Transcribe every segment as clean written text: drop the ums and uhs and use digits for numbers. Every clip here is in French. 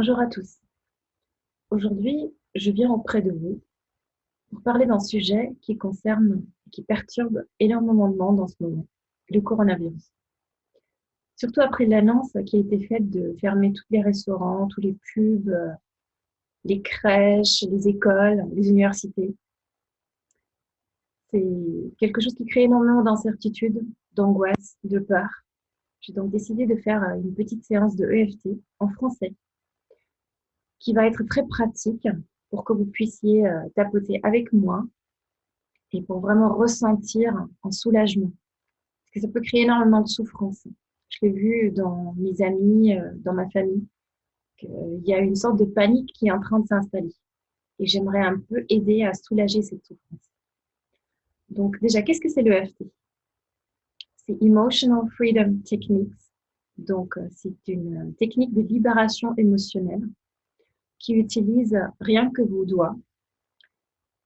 Bonjour à tous. Aujourd'hui, je viens auprès de vous pour parler d'un sujet qui concerne et qui perturbe énormément de monde en ce moment, le coronavirus. Surtout après l'annonce qui a été faite de fermer tous les restaurants, tous les pubs, les crèches, les écoles, les universités. C'est quelque chose qui crée énormément d'incertitude, d'angoisse, de peur. J'ai donc décidé de faire une petite séance de EFT en français qui va être très pratique pour que vous puissiez tapoter avec moi et pour vraiment ressentir un soulagement. Parce que ça peut créer énormément de souffrance. Je l'ai vu dans mes amis, dans ma famille, qu'il y a une sorte de panique qui est en train de s'installer. Et j'aimerais un peu aider à soulager cette souffrance. Donc déjà, qu'est-ce que c'est l'EFT? C'est Emotional Freedom Techniques. Donc, c'est une technique de libération émotionnelle qui utilise rien que vos doigts.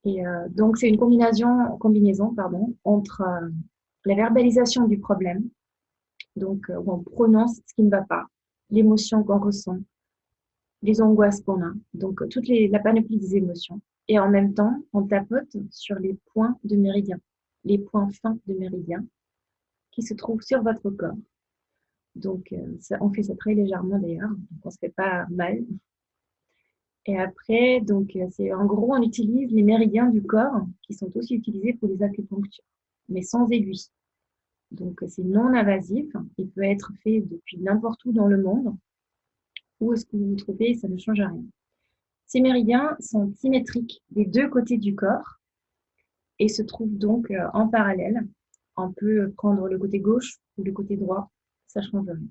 Et donc, c'est une combinaison entre la verbalisation du problème, donc où on prononce ce qui ne va pas, l'émotion qu'on ressent, les angoisses qu'on a, donc la panoplie des émotions. Et en même temps, on tapote sur les points de méridien, les points fins de méridien qui se trouvent sur votre corps. Donc, on fait ça très légèrement d'ailleurs, donc on ne se fait pas mal. Et après, donc, c'est en gros, on utilise les méridiens du corps qui sont aussi utilisés pour les acupunctures, mais sans aiguille. Donc, c'est non invasif. Il peut être fait depuis n'importe où dans le monde. Où est-ce que vous vous trouvez, ça ne change rien. Ces méridiens sont symétriques des deux côtés du corps et se trouvent donc en parallèle. On peut prendre le côté gauche ou le côté droit, ça ne change rien.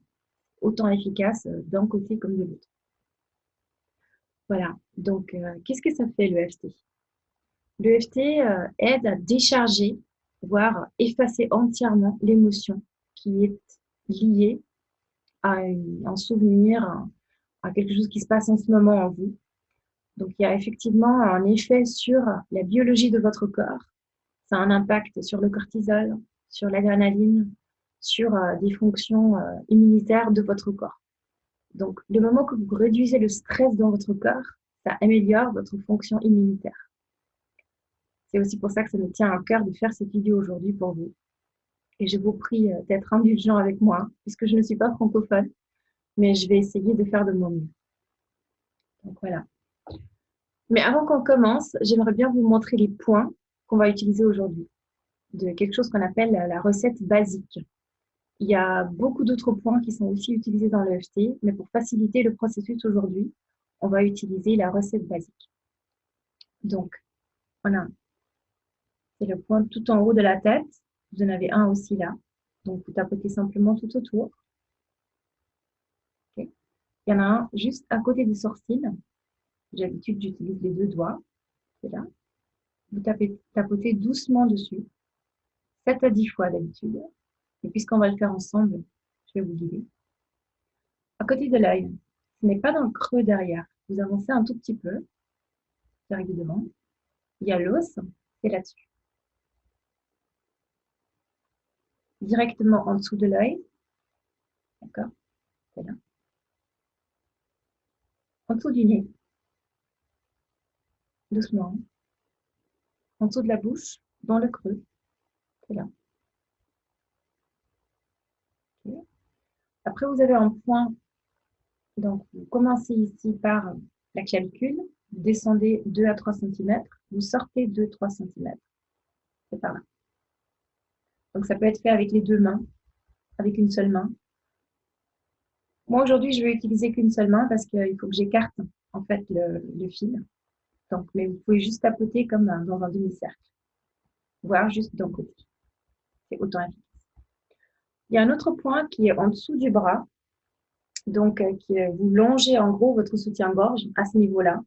Autant efficace d'un côté comme de l'autre. Voilà, donc qu'est-ce que ça fait l'EFT? L'EFT aide à décharger, voire effacer entièrement l'émotion qui est liée à un souvenir, à quelque chose qui se passe en ce moment en vous. Donc, il y a effectivement un effet sur la biologie de votre corps. Ça a un impact sur le cortisol, sur l'adrénaline, sur des fonctions immunitaires de votre corps. Donc, le moment que vous réduisez le stress dans votre corps, ça améliore votre fonction immunitaire. C'est aussi pour ça que ça me tient à cœur de faire cette vidéo aujourd'hui pour vous. Et je vous prie d'être indulgent avec moi, puisque je ne suis pas francophone, mais je vais essayer de faire de mon mieux. Donc voilà. Mais avant qu'on commence, j'aimerais bien vous montrer les points qu'on va utiliser aujourd'hui, de quelque chose qu'on appelle la recette basique. Il y a beaucoup d'autres points qui sont aussi utilisés dans l'EFT, mais pour faciliter le processus aujourd'hui, on va utiliser la recette basique. Donc, voilà, c'est le point tout en haut de la tête. Vous en avez un aussi là. Donc, vous tapotez simplement tout autour. Okay. Il y en a un juste à côté des sourcils. D'habitude, j'utilise les deux doigts. C'est là. Vous tapotez doucement dessus, 7 à 10 fois d'habitude. Et puisqu'on va le faire ensemble, je vais vous guider. À côté de l'œil, ce n'est pas dans le creux derrière. Vous avancez un tout petit peu, vous arrivez devant. Il y a l'os, c'est là-dessus. Directement en dessous de l'œil, d'accord? C'est là. En dessous du nez, doucement. En dessous de la bouche, dans le creux, c'est là. Okay. Après, vous avez un point. Donc, vous commencez ici par la clavicule, vous descendez 2 à 3 cm, vous sortez 2-3 cm. C'est par là. Donc, ça peut être fait avec les deux mains, avec une seule main. Moi, aujourd'hui, je vais utiliser qu'une seule main parce qu'il faut que j'écarte en fait le fil. Donc, mais vous pouvez juste tapoter comme dans un demi-cercle, voire juste d'un côté. C'est autant efficace. Il y a un autre point qui est en dessous du bras. Donc, vous longez en gros votre soutien-gorge à ce niveau-là.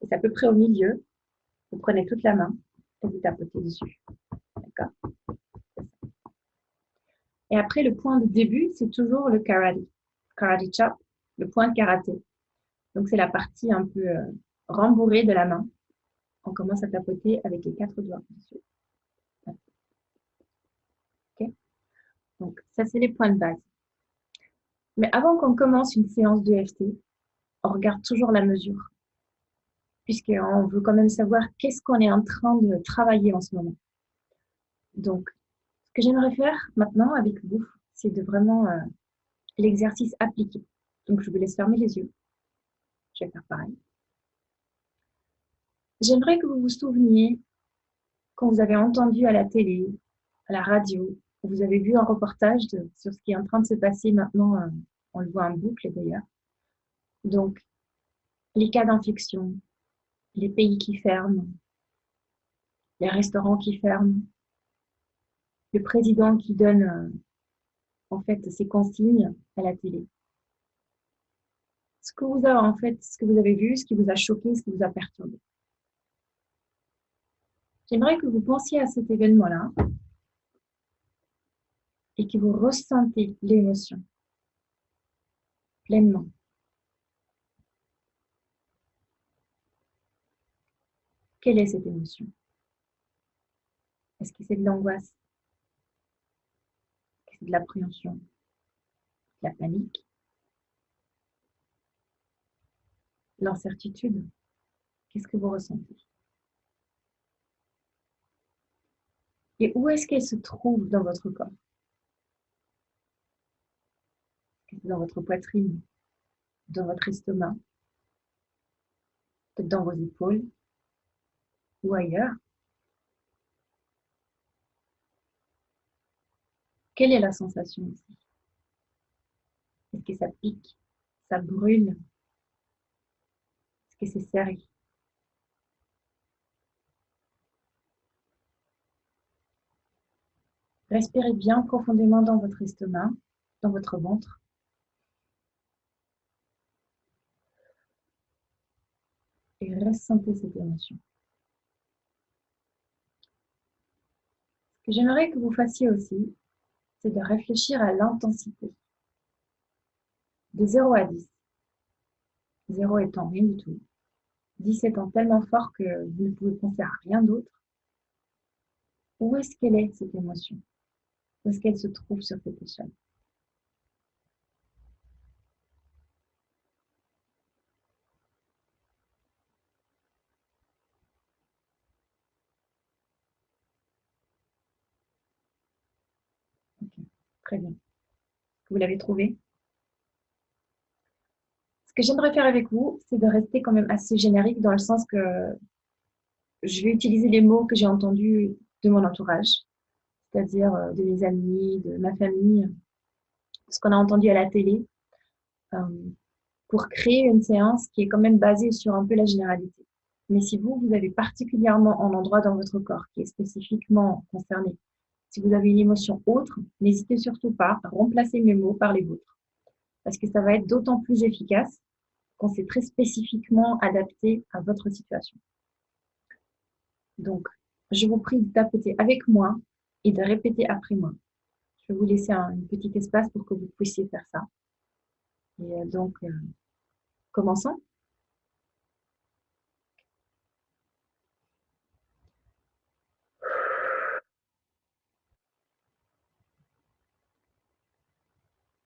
Et c'est à peu près au milieu. Vous prenez toute la main et vous tapotez dessus. D'accord? Et après, le point de début, c'est toujours le karate. Karate chop, le point de karaté. Donc, c'est la partie un peu rembourrée de la main. On commence à tapoter avec les 4 doigts dessus. Okay? Donc, ça, c'est les points de base. Mais avant qu'on commence une séance de d'EFT, on regarde toujours la mesure, puisqu'on veut quand même savoir qu'est-ce qu'on est en train de travailler en ce moment. Donc, ce que j'aimerais faire maintenant avec vous, c'est de vraiment l'exercice appliqué. Donc, je vous laisse fermer les yeux. Je vais faire pareil. J'aimerais que vous vous souveniez quand vous avez entendu à la télé, à la radio, vous avez vu un reportage sur ce qui est en train de se passer maintenant, on le voit en boucle d'ailleurs. Donc, les cas d'infection, les pays qui ferment, les restaurants qui ferment, le président qui donne en fait ses consignes à la télé. Ce que vous avez en fait, ce que vous avez vu, ce qui vous a choqué, ce qui vous a perturbé. J'aimerais que vous pensiez à cet événement-là et que vous ressentez l'émotion pleinement. Quelle est cette émotion? Est-ce que c'est de l'angoisse? Est-ce que c'est de l'appréhension? De la panique? L'incertitude? Qu'est-ce que vous ressentez? Et où est-ce qu'elle se trouve dans votre corps? Est-ce que c'est dans votre poitrine? Dans votre estomac? Peut-être dans vos épaules? Ou ailleurs? Quelle est la sensation ici? Est-ce que ça pique? Ça brûle? Est-ce que c'est serré? Respirez bien profondément dans votre estomac, dans votre ventre. Et ressentez cette émotion. Ce que j'aimerais que vous fassiez aussi, c'est de réfléchir à l'intensité. De 0 à 10. 0 étant rien du tout. 10 étant tellement fort que vous ne pouvez penser à rien d'autre. Où est-ce qu'elle est, cette émotion? Où est-ce qu'elle se trouve sur cette échelle? Ok, très bien. Vous l'avez trouvé? Ce que j'aimerais faire avec vous, c'est de rester quand même assez générique dans le sens que je vais utiliser les mots que j'ai entendus de mon entourage, c'est-à-dire de mes amis, de ma famille, ce qu'on a entendu à la télé, euh, pour créer une séance qui est quand même basée sur un peu la généralité. Mais si vous avez particulièrement un endroit dans votre corps qui est spécifiquement concerné, si vous avez une émotion autre, n'hésitez surtout pas à remplacer mes mots par les vôtres, parce que ça va être d'autant plus efficace quand c'est très spécifiquement adapté à votre situation. Donc, je vous prie de tapoter avec moi et de répéter après moi. Je vais vous laisser un petit espace pour que vous puissiez faire ça. Et donc, commençons.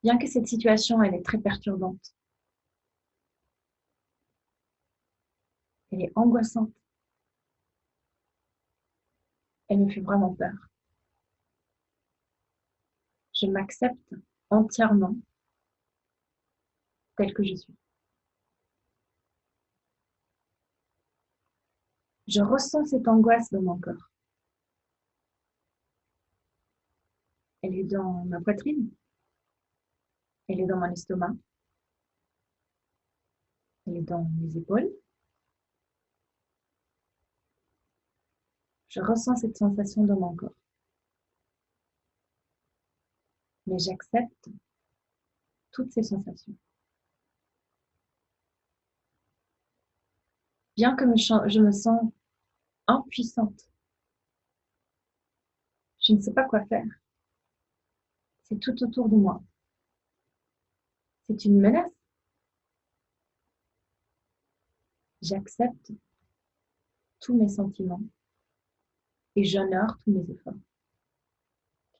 Bien que cette situation, elle est très perturbante, elle est angoissante, elle me fait vraiment peur. Je m'accepte entièrement telle que je suis. Je ressens cette angoisse dans mon corps. Elle est dans ma poitrine, elle est dans mon estomac, elle est dans mes épaules. Je ressens cette sensation dans mon corps. Mais j'accepte toutes ces sensations. Bien que je me sens impuissante, je ne sais pas quoi faire. C'est tout autour de moi. C'est une menace. J'accepte tous mes sentiments et j'honore tous mes efforts.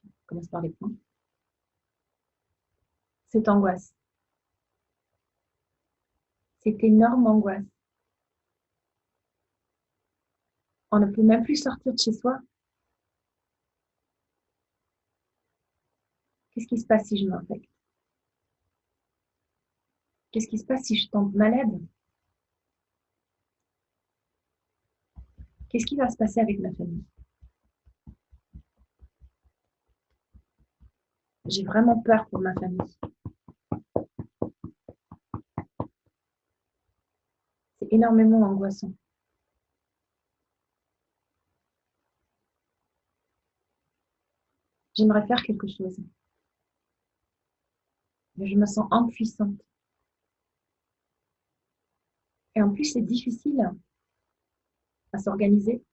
On commence par les points. Cette angoisse, cette énorme angoisse. On ne peut même plus sortir de chez soi. Qu'est-ce qui se passe si je m'infecte? Qu'est-ce qui se passe si je tombe malade? Qu'est-ce qui va se passer avec ma famille? J'ai vraiment peur pour ma famille. C'est énormément angoissant. J'aimerais faire quelque chose, mais je me sens impuissante. Et en plus, c'est difficile à s'organiser.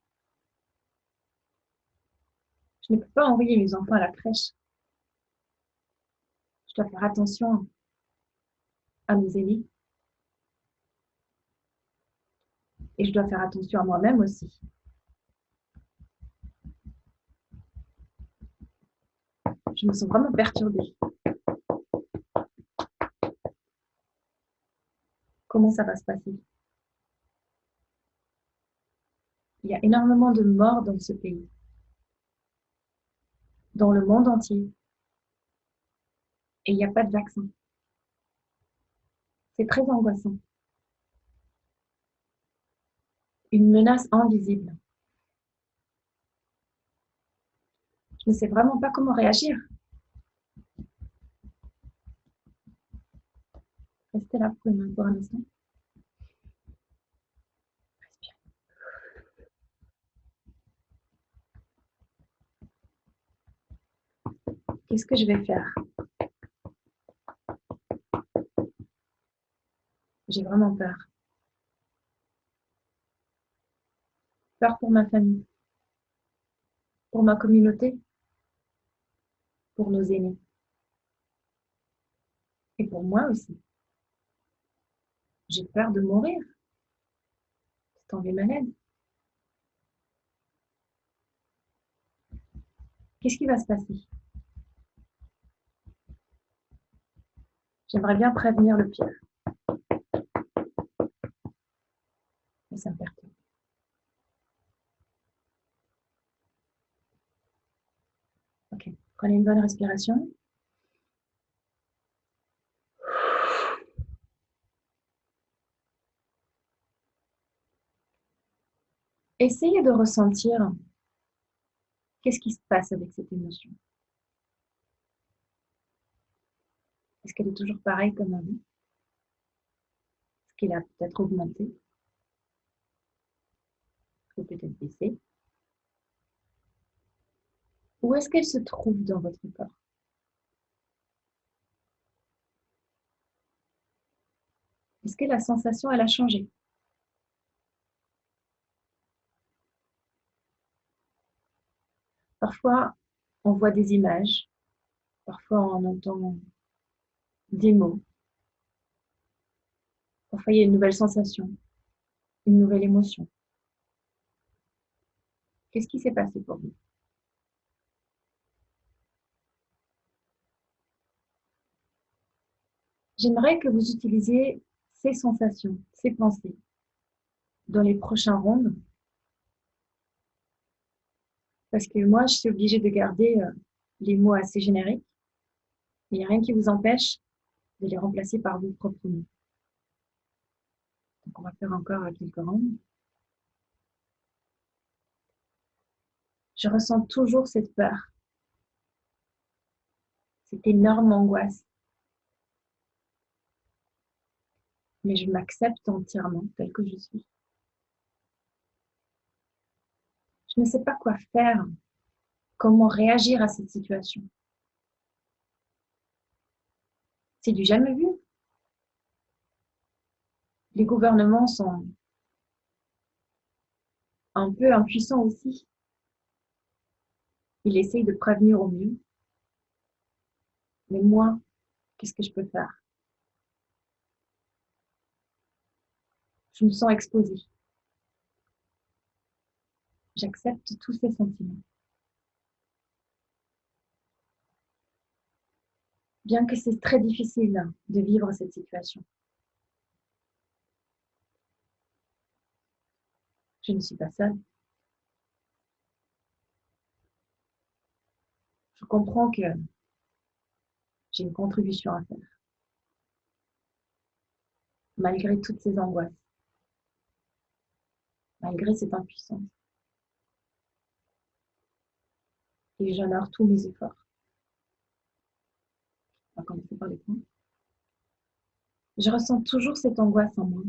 Je ne peux pas envoyer mes enfants à la crèche. Je dois faire attention à mes aînés. Et je dois faire attention à moi-même aussi. Je me sens vraiment perturbée. Comment ça va se passer? Il y a énormément de morts dans ce pays, dans le monde entier. Et il n'y a pas de vaccin. C'est très angoissant. Une menace invisible. Je ne sais vraiment pas comment réagir. Restez là pour un instant. Qu'est-ce que je vais faire? J'ai vraiment peur. Peur pour ma famille, pour ma communauté, pour nos aînés. Et pour moi aussi. J'ai peur de mourir, de tomber malade. Qu'est-ce qui va se passer? J'aimerais bien prévenir le pire. Mais ça me perturbe. Ok, prenez une bonne respiration. Essayez de ressentir qu'est-ce qui se passe avec cette émotion. Est-ce qu'elle est toujours pareille comme avant? Est-ce qu'elle a peut-être augmenté? Ou peut-être baissé? Où est-ce qu'elle se trouve dans votre corps? Est-ce que la sensation, elle a changé? Parfois, on voit des images. Parfois, on entend des mots. Parfois, il y a une nouvelle sensation, une nouvelle émotion. Qu'est-ce qui s'est passé pour vous? J'aimerais que vous utilisiez ces sensations, ces pensées dans les prochains rondes, parce que moi, je suis obligée de garder les mots assez génériques. Il n'y a rien qui vous empêche de les remplacer par vos propres mots. Donc, on va faire encore quelques rondes. Je ressens toujours cette peur, cette énorme angoisse, mais je m'accepte entièrement telle que je suis. Je ne sais pas quoi faire, comment réagir à cette situation. C'est du jamais vu. Les gouvernements sont un peu impuissants aussi. Ils essayent de prévenir au mieux. Mais moi, qu'est-ce que je peux faire? Je me sens exposée. J'accepte tous ces sentiments. Bien que c'est très difficile de vivre cette situation. Je ne suis pas seule. Je comprends que j'ai une contribution à faire, malgré toutes ces angoisses, malgré cette impuissance. Et j'honore tous mes efforts. On va commencer par les points. Je ressens toujours cette angoisse en moi.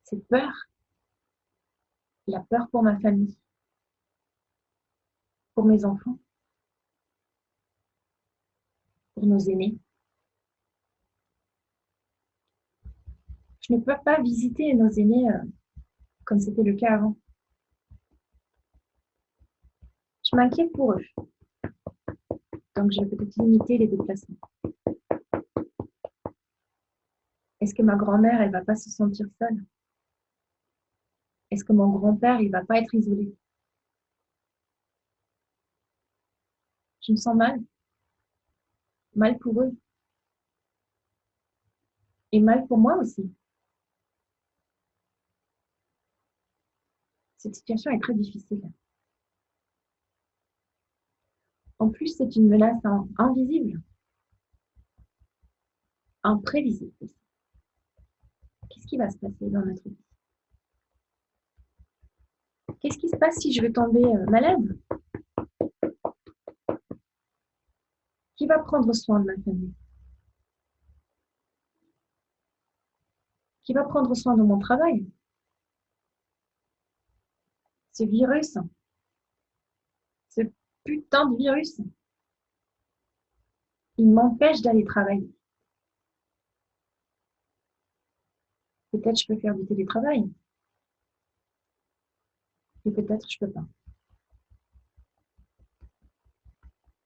Cette peur, la peur pour ma famille, pour mes enfants, pour nos aînés. Je ne peux pas visiter nos aînés comme c'était le cas avant. Je m'inquiète pour eux, donc je vais peut-être limiter les déplacements. Est-ce que ma grand-mère, elle va pas se sentir seule? Est-ce que mon grand-père, il va pas être isolé? Je me sens mal pour eux, et mal pour moi aussi. Cette situation est très difficile. En plus, c'est une menace invisible, imprévisible. Qu'est-ce qui va se passer dans notre vie? Qu'est-ce qui se passe si je vais tomber malade? Qui va prendre soin de ma famille? Qui va prendre soin de mon travail? Ce virus, ce putain de virus, il m'empêche d'aller travailler. Peut-être je peux faire du télétravail, et peut-être je peux pas.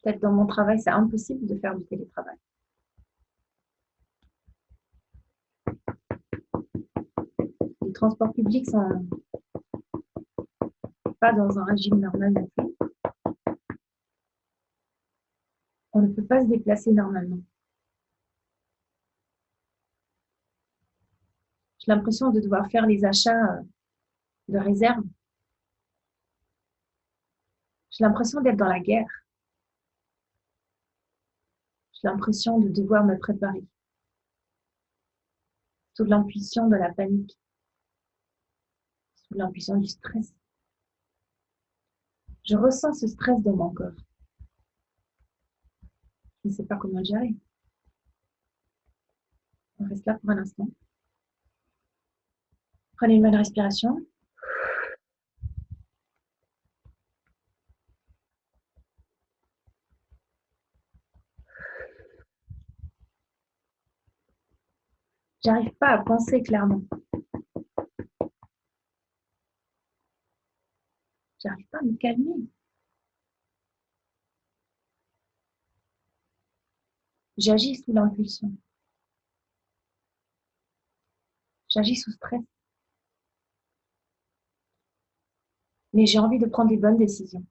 Peut-être dans mon travail, c'est impossible de faire du télétravail. Les transports publics sont pas dans un régime normal non plus. On ne peut pas se déplacer normalement. J'ai l'impression de devoir faire les achats de réserve. J'ai l'impression d'être dans la guerre. J'ai l'impression de devoir me préparer. Sous l'impulsion de la panique. Sous l'impulsion du stress. Je ressens ce stress dans mon corps. Je ne sais pas comment le gérer. On reste là pour un instant. Prenez une bonne respiration. J'arrive pas à penser clairement. J'arrive pas à me calmer. J'agis sous l'impulsion. J'agis sous stress. Mais j'ai envie de prendre des bonnes décisions.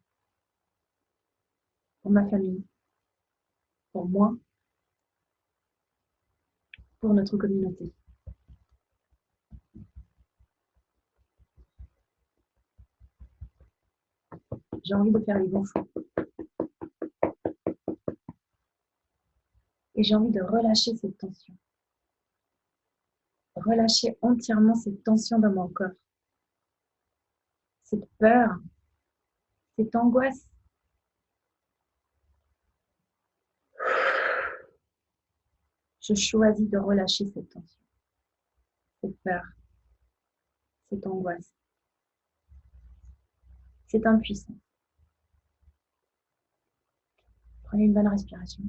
Pour ma famille. Pour moi. Pour notre communauté. J'ai envie de faire les bons choix. Et j'ai envie de relâcher cette tension. Relâcher entièrement cette tension dans mon corps. Cette peur, cette angoisse. Je choisis de relâcher cette tension, cette peur, cette angoisse, cette impuissance. Prenez une bonne respiration.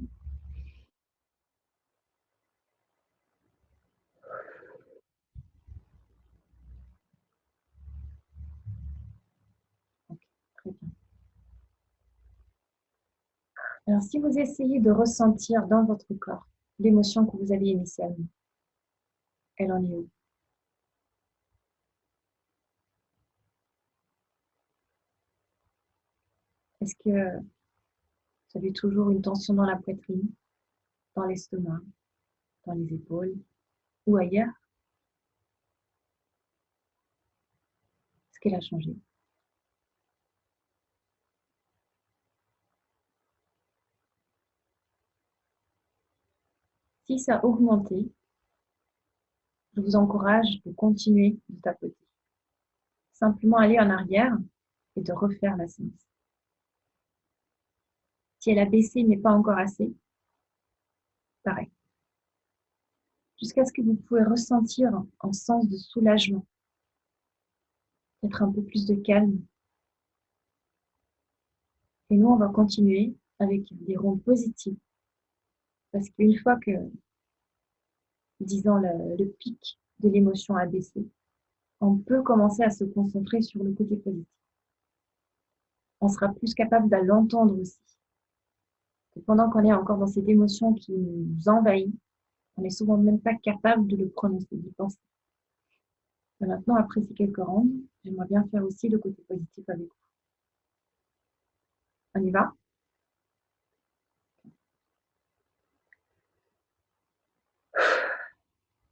Ok, très bien. Alors, si vous essayez de ressentir dans votre corps l'émotion que vous aviez initialement, elle en est où? Est-ce que vous avez toujours une tension dans la poitrine, dans l'estomac, dans les épaules ou ailleurs? qu'elle a changé? Si ça a augmenté, je vous encourage de continuer de tapoter. Simplement aller en arrière et de refaire la séance. Si elle a baissé mais pas encore assez, pareil. Jusqu'à ce que vous pouvez ressentir un sens de soulagement, peut-être un peu plus de calme. Et nous, on va continuer avec des ronds positifs. Parce qu'une fois que, disons, le pic de l'émotion a baissé, on peut commencer à se concentrer sur le côté positif. On sera plus capable de l'entendre aussi. Et pendant qu'on est encore dans cette émotion qui nous envahit, on n'est souvent même pas capable de le prononcer, d'y penser. Et maintenant, après ces quelques rondes, j'aimerais bien faire aussi le côté positif avec vous. On y va?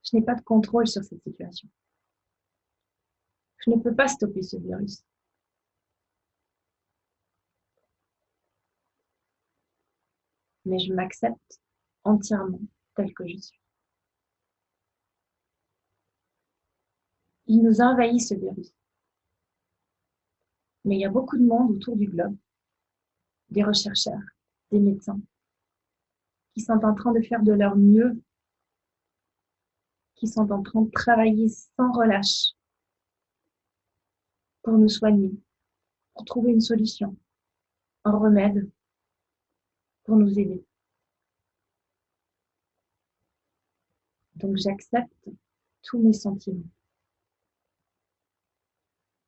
Je n'ai pas de contrôle sur cette situation. Je ne peux pas stopper ce virus. Mais je m'accepte entièrement tel que je suis. Il nous envahit, ce virus. Mais il y a beaucoup de monde autour du globe, des chercheurs, des médecins, qui sont en train de faire de leur mieux, qui sont en train de travailler sans relâche pour nous soigner, pour trouver une solution, un remède pour nous aider. Donc j'accepte tous mes sentiments.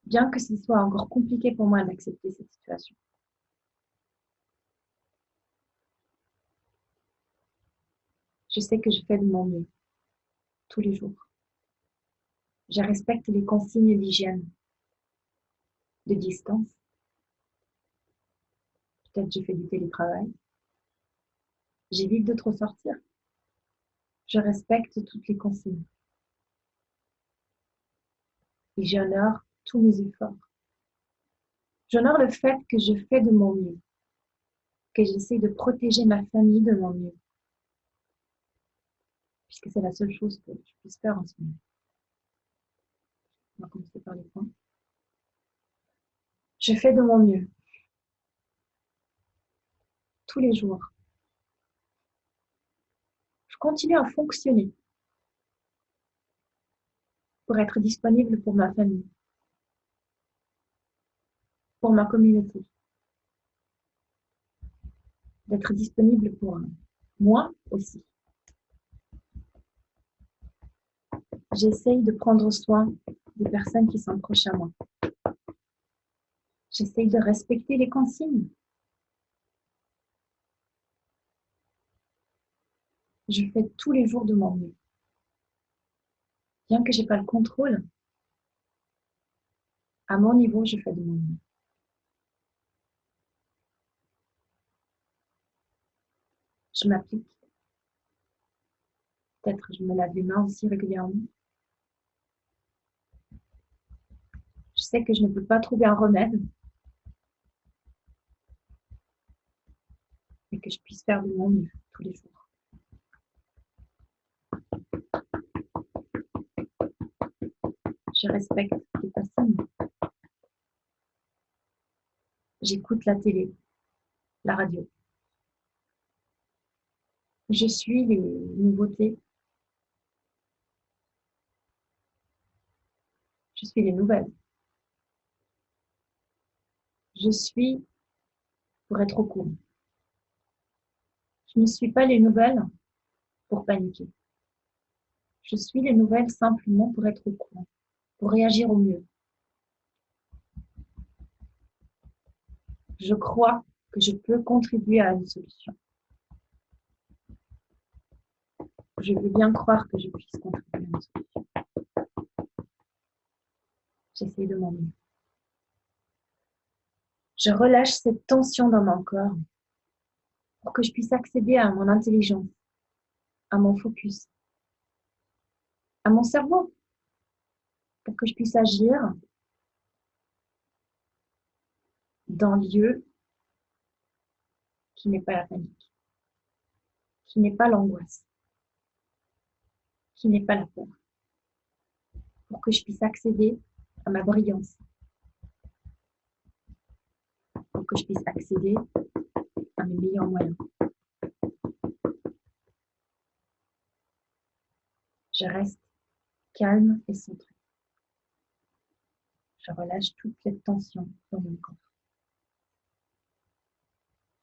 Bien que ce soit encore compliqué pour moi d'accepter cette situation. Je sais que je fais de mon mieux tous les jours. Je respecte les consignes d'hygiène, de distance. Peut-être je fais du télétravail. J'évite de trop sortir. Je respecte toutes les consignes. Et j'honore tous mes efforts. J'honore le fait que je fais de mon mieux, que j'essaie de protéger ma famille de mon mieux, puisque c'est la seule chose que je puisse faire en ce moment. On va commencer par les points. Je fais de mon mieux, tous les jours. Je continue à fonctionner pour être disponible pour ma famille, pour ma communauté, d'être disponible pour moi aussi. J'essaye de prendre soin des personnes qui sont proches à moi. J'essaye de respecter les consignes. Je fais tous les jours de mon mieux. Bien que je n'ai pas le contrôle, à mon niveau, je fais de mon mieux. Je m'applique. Peut-être je me lave les mains aussi régulièrement. Je sais que je ne peux pas trouver un remède et que je puisse faire de mon mieux tous les jours. Je respecte les consignes. J'écoute la télé, la radio. Je suis les nouveautés. Je suis les nouvelles. Je suis pour être au courant. Je ne suis pas les nouvelles pour paniquer. Je suis les nouvelles simplement pour être au courant, pour réagir au mieux. Je crois que je peux contribuer à une solution. Je veux bien croire que je puisse contribuer à une solution. J'essaie de mon mieux. Je relâche cette tension dans mon corps pour que je puisse accéder à mon intelligence, à mon focus, à mon cerveau, pour que je puisse agir d'un lieu qui n'est pas la panique, qui n'est pas l'angoisse, qui n'est pas la peur, pour que je puisse accéder à ma brillance, pour que je puisse accéder à mes meilleurs moyens. Je reste calme et centrée. Je relâche toute les tensions dans mon corps.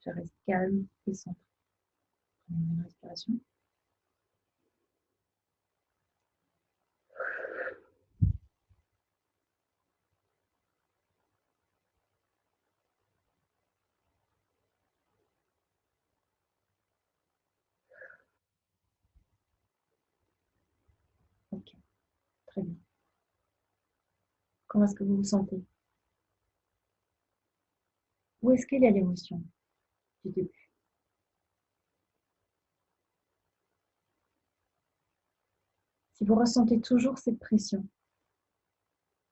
Je reste calme et centrée. Prenez une respiration. Ok, très bien. Comment est-ce que vous vous sentez? Où est-ce qu'il y a l'émotion du début? Si vous ressentez toujours cette pression,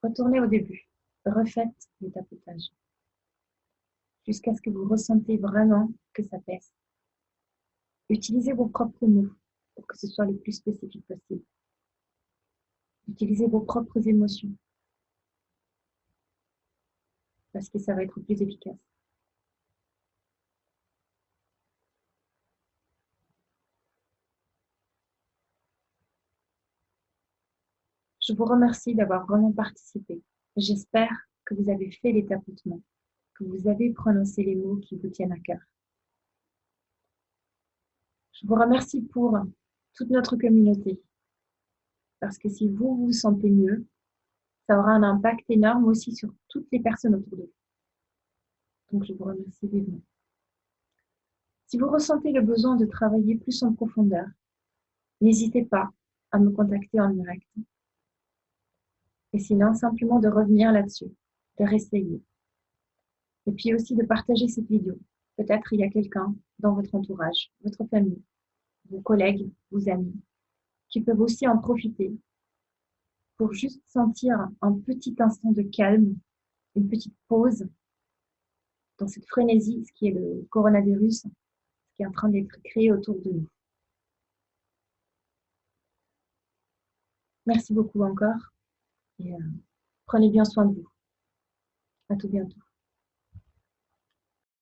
retournez au début. Refaites le tapotage jusqu'à ce que vous ressentez vraiment que ça pèse. Utilisez vos propres mots pour que ce soit le plus spécifique possible. Utilisez vos propres émotions parce que ça va être plus efficace. Je vous remercie d'avoir vraiment participé. J'espère que vous avez fait les tapotements, que vous avez prononcé les mots qui vous tiennent à cœur. Je vous remercie pour toute notre communauté, parce que si vous vous sentez mieux, ça aura un impact énorme aussi sur toutes les personnes autour de vous. Donc, je vous remercie vivement. Si vous ressentez le besoin de travailler plus en profondeur, n'hésitez pas à me contacter en direct. Et sinon, simplement de revenir là-dessus, de réessayer. Et puis aussi de partager cette vidéo. Peut-être il y a quelqu'un dans votre entourage, votre famille, vos collègues, vos amis, qui peuvent aussi en profiter pour juste sentir un petit instant de calme, une petite pause dans cette frénésie, ce qui est le coronavirus, ce qui est en train d'être créé autour de nous. Merci beaucoup encore et prenez bien soin de vous. À tout bientôt.